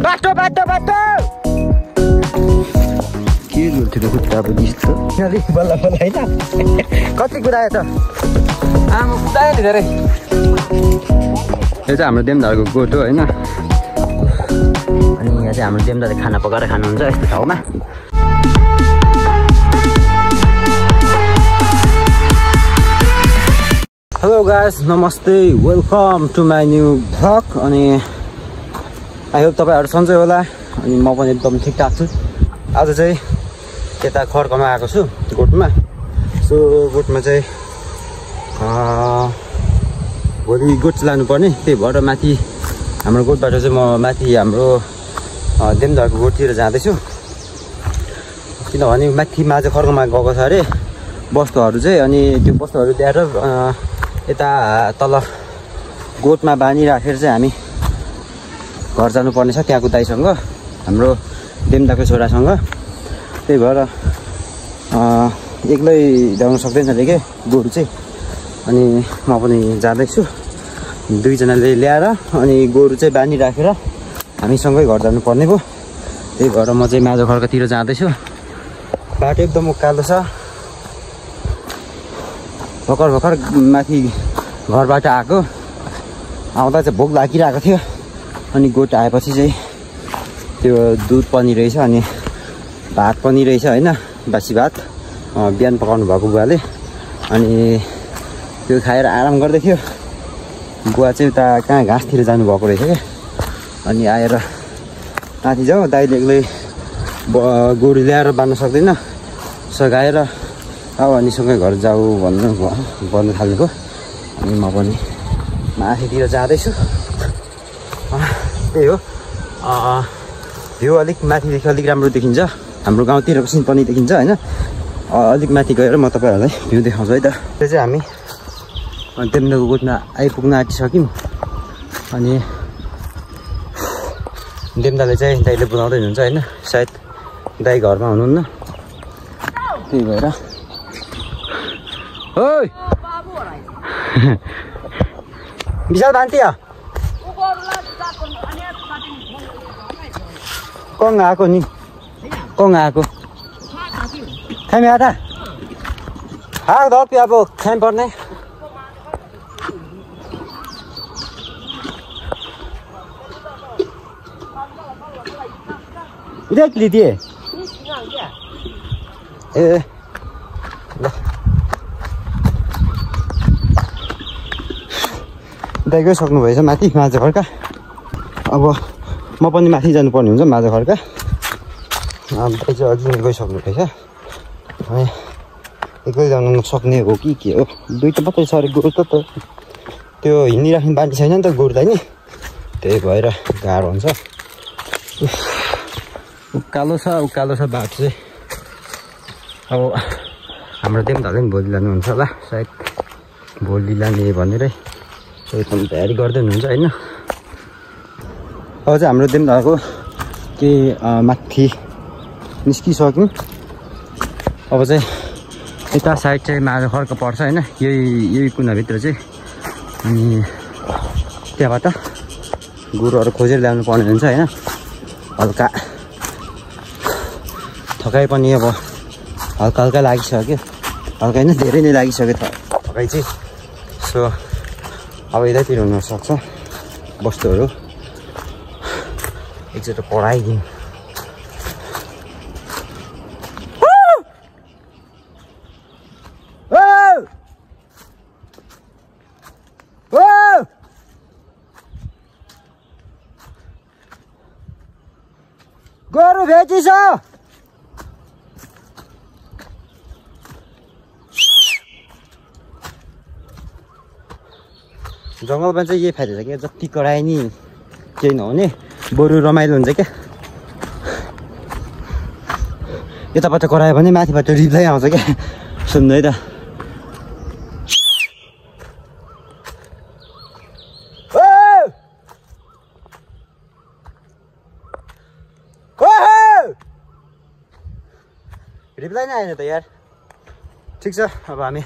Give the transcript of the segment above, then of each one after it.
बाटो बाटो बाटो के जुल्थ्यो खुट्टा अब यस्तो बल्ल बल्ल होइन कति कुदायो त आमा कुदायो नि धेरै यो चाहिँ हाम्रो देमदारको गोठो होइन अनि यहाँ चाहिँ हाम्रो देमदारले खाना पकाएर खानुहुन्छ यस्तो ठाउँमा हेलो गाइस नमस्ते welcome to my new vlog अनि आई होप तपाईँहरू सन्चै होला अनि म पनि एकदम ठिकठाक छु आज चाहिँ यता खड्कामा आएको छु गोठमा सो गोठमा चाहिँ भोलि गोठ लानुपर्ने त्यही भएर माथि हाम्रो गोठबाट चाहिँ म माथि हाम्रो देमदारको गोठतिर जाँदैछु किनभने माथि माझ खड्कामा गएको छ अरे बस्तुहरू चाहिँ अनि त्यो बस्तुहरू ल्याएर यता तल गोठमा बाँधिराखेर चाहिँ हामी घर जानुपर्ने छ त्यहाँको दाइसँग हाम्रो देमदाको छोरासँग त्यही भएर एक्लै ल्याउनु सक्दैन अरे के गोरु चाहिँ अनि म पनि जाँदैछु दुईजनाले ल्याएर अनि गोरु चाहिँ बाँधिराखेर हामीसँगै घर जानुपर्ने भयो त्यही भएर म चाहिँ माझो खड्कातिर जाँदैछु बाटो एकदम उकालो छ भर्खर भर्खर माथि घरबाट आएको आउँदा चाहिँ भोक लागिरहेको थियो अनि गोठ आएपछि चाहिँ त्यो दुध पनि रहेछ अनि भात पनि रहेछ होइन बासी भात बिहान पकाउनु भएको बुवाले अनि त्यो खाएर आराम गर्दै थियो बुवा चाहिँ उता कहाँ घाँसतिर जानुभएको रहेछ क्या अनि आएर माथि जाऊ दाइले एक्लै गोरु ल्याएर बाँध्न सक्दैन सघाएर अब अनिसँगै घर जाऊ भन्नु थाल्नुभयो अनि म पनि माथितिर जाँदैछु त्यही हो भ्यू अलिक माथिदेखि अलिक राम्रो देखिन्छ हाम्रो गाउँतिरको सिन पनि देखिन्छ होइन अलिक माथि गएर म तपाईँहरूलाई भ्यू देखाउँछु है त त्यो चाहिँ हामी देमदाको गोठमा आइपुग्न आँटिसक्यौँ अनि देमदाले चाहिँ दाइले बोलाउँदै हुनुहुन्छ होइन सायद दाइ घरमा हुनुहुन्न त्यही भएर ओइ विशाल भान्ती कङ आएको नि कङ आएको खामी आटा हाँ धर अब खाइ पर्ने देख लिदिए ए ल दाइ गइसक्नु भएछ माथि माझो खड्का अब म पनि माथि जानुपर्ने हुन्छ माझो खड्का दाइ चाहिँ अघि गइसक्नु भएछ अनि एक्लै जानु नसक्ने हो कि के हो दुईवटा मात्रै छ अरे गोरु त त्यो हिँडिराख्ने बानी छैन नि त गोरुलाई नि त्यही भएर गाह्रो हुन्छ उकालो छ बाटो चाहिँ अब हाम्रो देमदाले पनि भोलि लानुहुन्छ होला सायद भोलि लाने भनेरै एकदम तयारी गर्दै हुनुहुन्छ होइन अब चाहिँ हाम्रो देमदाको के माथि निस्किसक्यौँ अब चाहिँ यता साइड चाहिँ माझो खड्का पर्छ होइन यही कुनाभित्र चाहिँ अनि त्यहाँबाट गोरुहरू खोजेर ल्याउनु पर्ने हुन्छ होइन हल्का थकाइ पनि अब हल्का हल्का लागिसक्यो हल्का होइन धेरै नै लागिसक्यो थकाइ चाहिँ सो अब यतातिर हुनसक्छ वस्तुहरू एकचोटि पढाइदिउँ गोरु भेटिछ जङ्गलमा चाहिँ यही फाइदा छ क्या जति कराए नि केही नहुने बरु रमाइलो हुन्छ क्या यताबाट करायो भने माथिबाट रिप्लाई आउँछ क्या सुन्नु है त रिप्लाई नै आएन त यार ठिक छ अब हामी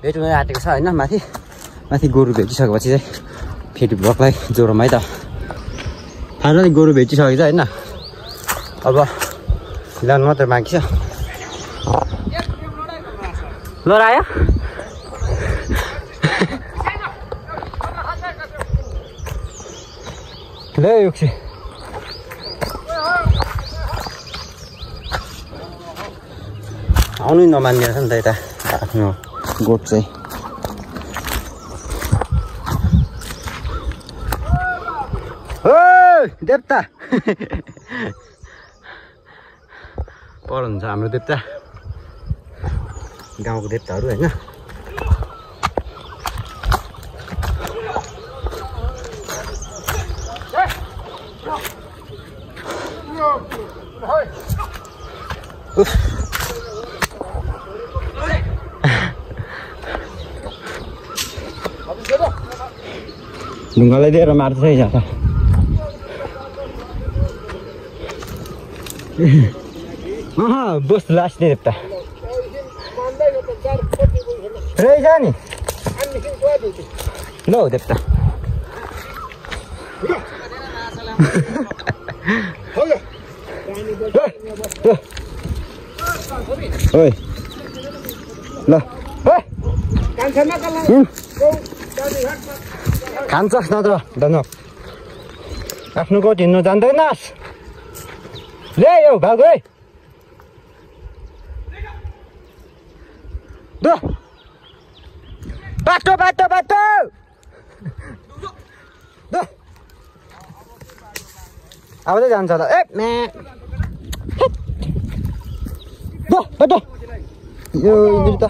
भेट हुन आँटेको छ होइन माथि गोरु भेटिसकेपछि चाहिँ फेरि ब्लगलाई जोरौँ है त फाइनली गोरु भेटिसकेको छ होइन अब ल्याउनु मात्रै बाँकी छ ल आयो ल युक्सी आउनु नमान्ने रहेछ नि त यता आफ्नो गोठ चाहिँ देवता पर हुन्छ हाम्रो देवता गाउँको देवताहरू होइन ढुङ्गालाई दिएर मार्छ है जाता बस लास्ट देवता रहेछ नि ल देवता ओइ ल खान्छस् नत्र धनु आफ्नो गोठ हिँड्नु जान्दैनस् ले यो भाग है बाटो बाटो बाटो आउँदै जान्छ त ए बाटो यो त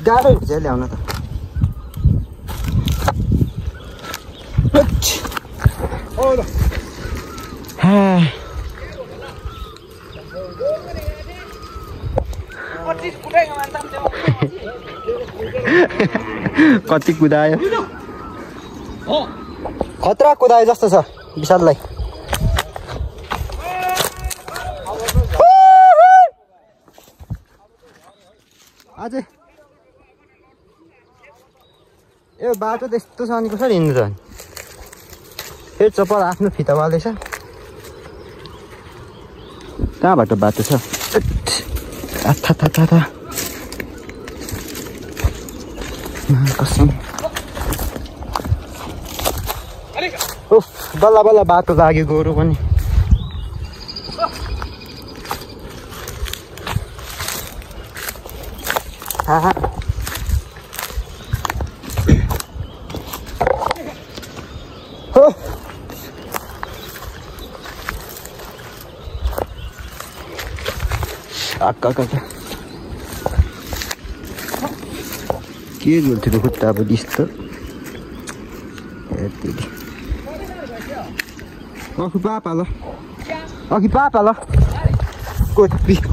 गाह्रो हुन्छ ल्याउन त कति कुदायो खतरा कुदायो जस्तो छ विशाललाई अझै यो बाटो त यस्तो छ अनि कसरी हिँड्नु त फेरि चप्पल आफ्नो फितावाले छ कहाँबाट बाटो छ कसम बल्ल बल्ल बाटो लाग्यो गोरु पनि के गर्थ्यो खुट्टा अब दिस्तो अघि पापा ल अघि पापा ल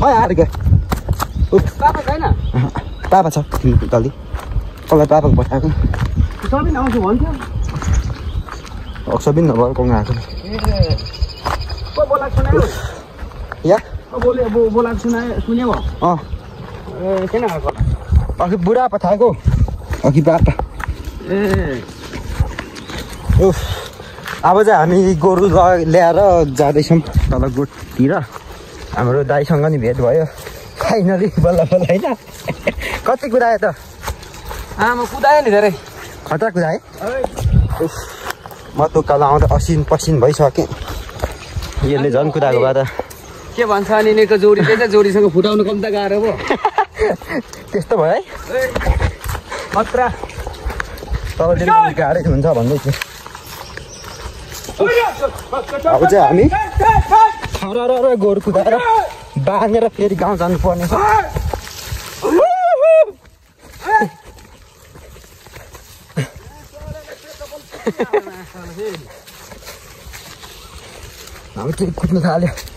आएर क्या पापा छैन पापा छ तलि कसलाई पापाको पठाएको सबिन आउँछु भन्थ्यो सबिन नभएर कहाँ आएको या बोलाएको सुन्यो किन आएको अघि बुढा पठाएको अघि बापा अब चाहिँ हामी गोरु ल्याएर जाँदैछौँ तल गोठतिर हाम्रो दाइसँग नि भेट भयो फाइनली बल्ल बल्ल होइन कति कुदायो त म कुदाएँ नि धेरै खतरा कुदाएँ म दोकान आउँदा असिन पसिन भइसकेँ यसले झन् कुदाएको भए त के भन्छ अनि यिनीहरूको जोडीले चाहिँ जोडीसँग फुटाउनु कम त गाह्रो भयो त्यस्तो भयो है खतरा तपाईँले गाह्रै हुन्छ भन्दै थियो अब चाहिँ हामी र गोरु कुदाएर बाँधेर फेरि गाउँ जानुपर्ने छ हामी चाहिँ कुद्नु थाल्यो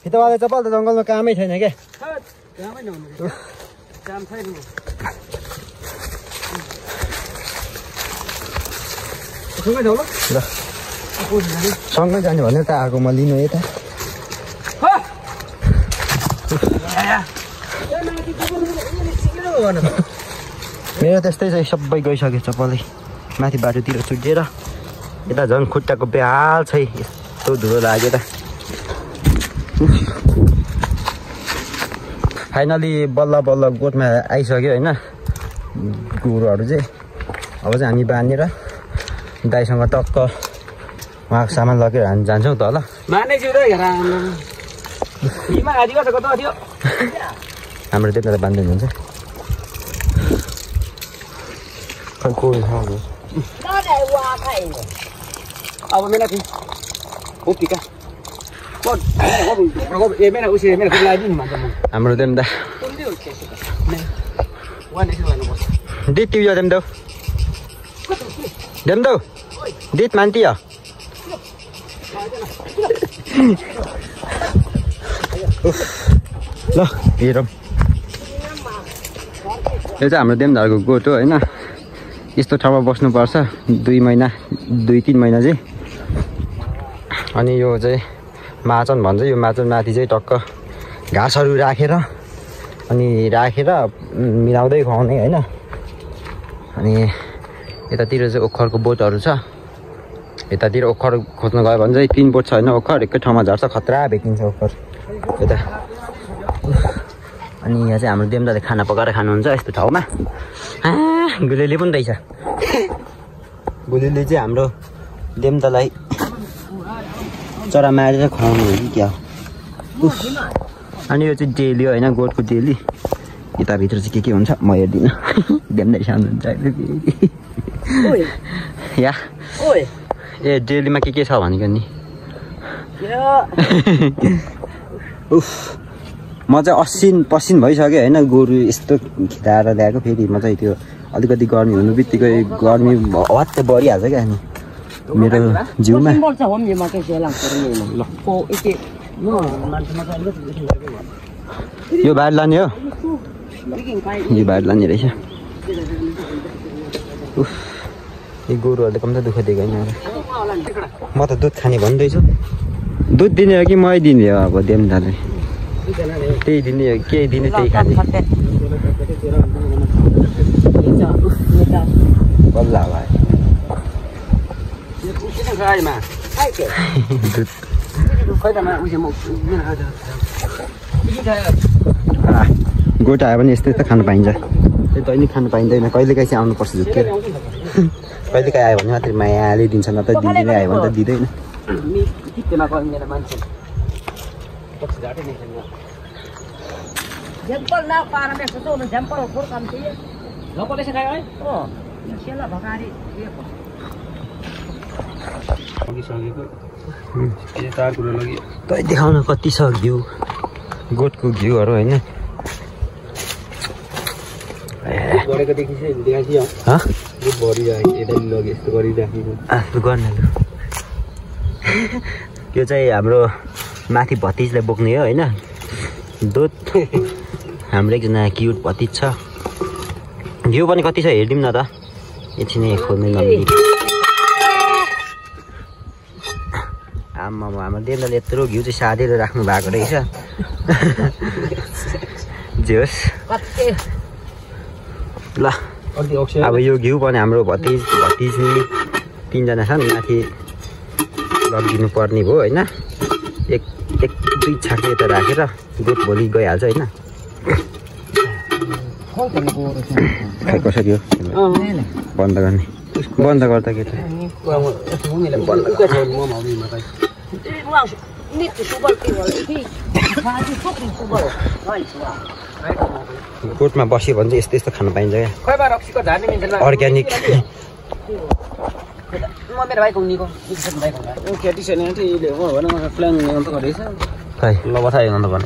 फितावाले चप्पल त जङ्गलमा कामै छैन क्या सँगै जाने भनेर त आएको म लिनु यता मेरो त्यस्तै छ सबै गइसक्यो चप्पलै माथि बाटोतिर छुटेर यता झन् खुट्टाको बेहाल छ यस्तो धुलो लाग्यो त फाइनली बल्ल बल्ल गोठमा आइसक्यो होइन गोरुहरू चाहिँ अब चाहिँ हामी बाँधेर दाइसँग टक्क उहाँको सामान लगेर हामी जान्छौँ त ल हाम्रो त्यो त बाँध्दैन हुन्छ अब मेरा कि ओके का हाम्रो देम्दा दित तियो देम्दौ देम्दौ दित मान्तियो ल हेरौँ यो चाहिँ हाम्रो देम्दाहरूको गोठ हो होइन यस्तो ठाउँमा बस्नुपर्छ 2 महिना 2-3 महिना चाहिँ अनि यो चाहिँ माचन भन्छ यो माचन माथि चाहिँ टक्क घाँसहरू राखेर अनि मिलाउँदै खुवाउने होइन अनि यतातिर चाहिँ ओखरको बोटहरू छ यतातिर ओखर खोज्न गयो भने चाहिँ 3 बोट छ होइन ओखर एकै ठाउँमा झर्छ खतरा भेटिन्छ ओखर यता अनि यहाँ चाहिँ हाम्रो देम्दाले खाना पकाएर खानुहुन्छ यस्तो ठाउँमा गुलेली पनि रहेछ गुलेली चाहिँ हाम्रो देम्दालाई चरा मारेर खुवाउनु हो कि क्या हो अनि यो चाहिँ डेली होइन गोठको डेली यताभित्र चाहिँ के हुन्छ म हेर्दिनँ देम्दै साउनुहुन्छ या ए डेलीमा के छ भनेको नि उफ म चाहिँ असिन पसिन भइसक्यो होइन गोरु यस्तो खिताएर ल्याएको फेरि म चाहिँ त्यो अलिकति गर्मी हुनु बित्तिकै गर्मी हत्ते बढिहाल्छ क्या अनि मेरो जिउमा यो बाहिर लाने हो यो बाहिर लाने रहेछ यो गोरुहरूले कम त दुःख दिएको होइन म त दुध खाने भन्दैछु दुध दिने हो कि मै दिने हो अब देम्दाले त्यही दिने हो केही दिने त्यही खाने बल्ल भाइ गोठ आयो भने यस्तै त खानु पाइन्छ त्यो दैनिक खानु पाइँदैन कहिलेकाहीँ चाहिँ आउनुपर्छ झुक्केर कहिलेकाहीँ आयो भने मात्रै मायाले दिन्छ न त दिदीले आयो भने त दिँदैन तै देखाउन कति छ घिउ गोठको घिउहरू होइन यो चाहिँ हाम्रो माथि भतिजलाई बोक्ने हो होइन दुध हाम्रो एकजना क्युट भतिज छ घिउ पनि कति छ हेरिदिउँ न त एकछिन खोल्नु नमिली आम्मा हाम्रो देन्दाले यत्रो घिउ चाहिँ साधेर राख्नु भएको रहेछ जोस ल अब यो घिउ पनि हाम्रो भतिजी 3 जना छन् माथि लगिदिनु पर्ने भयो होइन एक 2 छाके यता राखेर दुध भोलि गइहाल्छ होइन खै कसरी हो बन्द गर्ने बन्द गर्दा के गोठमा बस्यो भने चाहिँ यस्तो खानु पाइन्छ क्या अर्ग्यानिक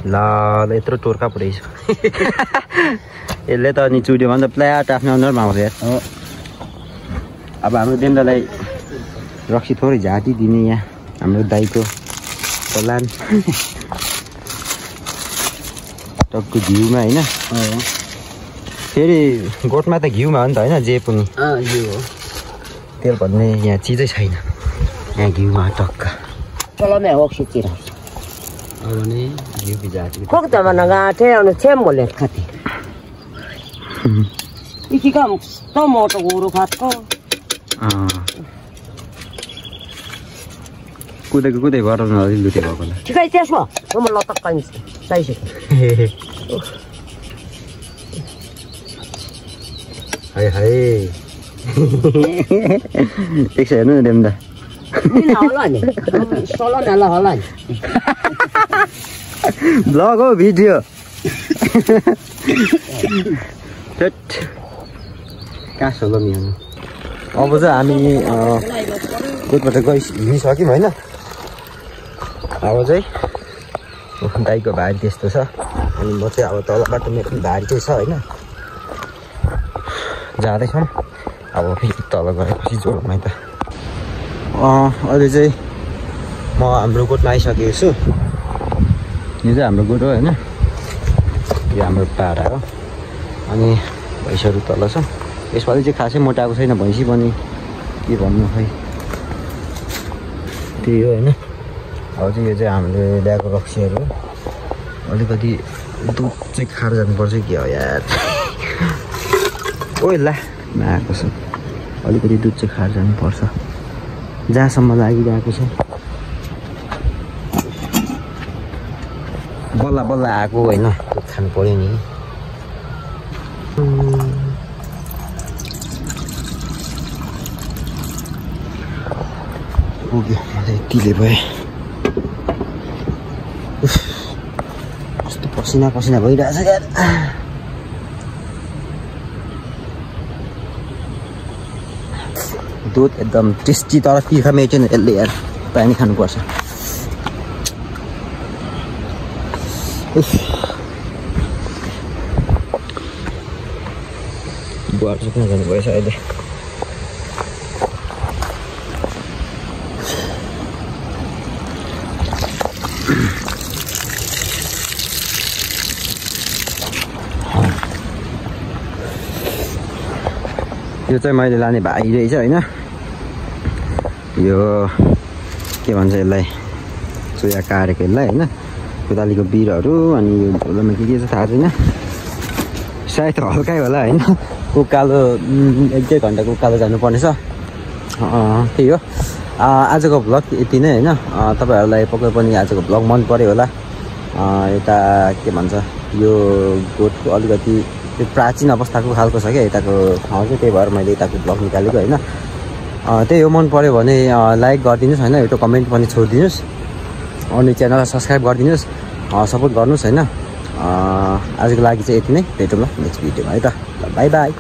ल यत्रो टोर्का पो रहेछ यसले त अनि चुड्यो भने त प्ल्याट आफ्नो अनुहारमा आउँछ यार अब हाम्रो देन्दालाई रक्सी थोरै झाँटी दिने यहाँ हाम्रो दाइको प्लान टक्क घिउमा होइन फेरि गोठमा त घिउमा हो नि त होइन जे पनि घिउ हो तेल भन्ने यहाँ चिजै छैन यहाँ घिउमा टक्क Solome hoksiti ras. अब नि घिउ बिजाति Kokta mana ga te onu chemo le khati. इखिका त मोटो गोरु खाटको कुदेको गराउन अलि लुटे भएको होला ठिकै त्यसमा म लटक्क चाहिसक्यो हाय हाय एकछिन हेर्नु न डेम्दा होला नि होला नि ब्लग हो भिडियो कहाँ सोलो मिल्नु अब चाहिँ हामी गोठबाट हिँडिसक्यौँ होइन अब चाहिँ दाइको भारी त्यस्तो छ अनि म चाहिँ अब तलबाट मेरो भारी चाहिँ छ होइन जाँदैछौँ अब फेरि तल गएपछि जोडमै त अहिले चाहिँ म हाम्रो गोठमा आइसकेको छु यो चाहिँ हाम्रो गोठ हो होइन यो हाम्रो पाडा हो अनि भैँसीहरू तल छ यसपालि चाहिँ खासै मोटाएको छैन भैँसी पनि के भन्नु खै त्यही हो होइन अब चाहिँ यो चाहिँ हामीले ल्याएको रक्सीहरू अलिकति दुध चाहिँ खाएर जानुपर्छ के हो यार ओ ला आएको छ अलिकति दुध चाहिँ खाएर जानुपर्छ जहाँसम्म लागिरहेको छ बल्ल बल्ल आएको होइन दुध खानु पऱ्यो नि पुग्यो यतिले भयो कस्तो पसिना भइरहेछ यार दुध एकदम टेस्टी तर तिर्खा मेटेन यसले यार पानी खानुपर्छ बुवा सुक्न जानुभएछ अहिले यो चाहिँ मैले लाने भाइ रहेछ होइन यो के भन्छ यसलाई चोया काटेको यसलाई होइन कोदालीको बिरुवाहरू अनि यो झोलामा के छ थाहा छैन सायद हल्कै होला होइन उकालो 1-1.5 घन्टाको उकालो जानुपर्नेछ त्यही हो आजको भ्लग यति नै होइन तपाईँहरूलाई पक्कै पनि आजको भ्लग मन पर्यो होला यता के भन्छ यो गोठको अलिकति त्यो प्राचीन अवस्थाको खालको छ क्या यताको ठाउँ चाहिँ त्यही भएर मैले यताको भ्लग निकालेको होइन त्यही हो मन पर्यो भने लाइक गरिदिनुहोस् होइन एउटा कमेन्ट पनि छोडिदिनुहोस् अनि च्यानललाई सब्सक्राइब गरिदिनुहोस् सपोर्ट गर्नुहोस् होइन आजको लागि चाहिँ यति नै भेटौँ ल नेक्स्ट भिडियोमा है त बाई बाई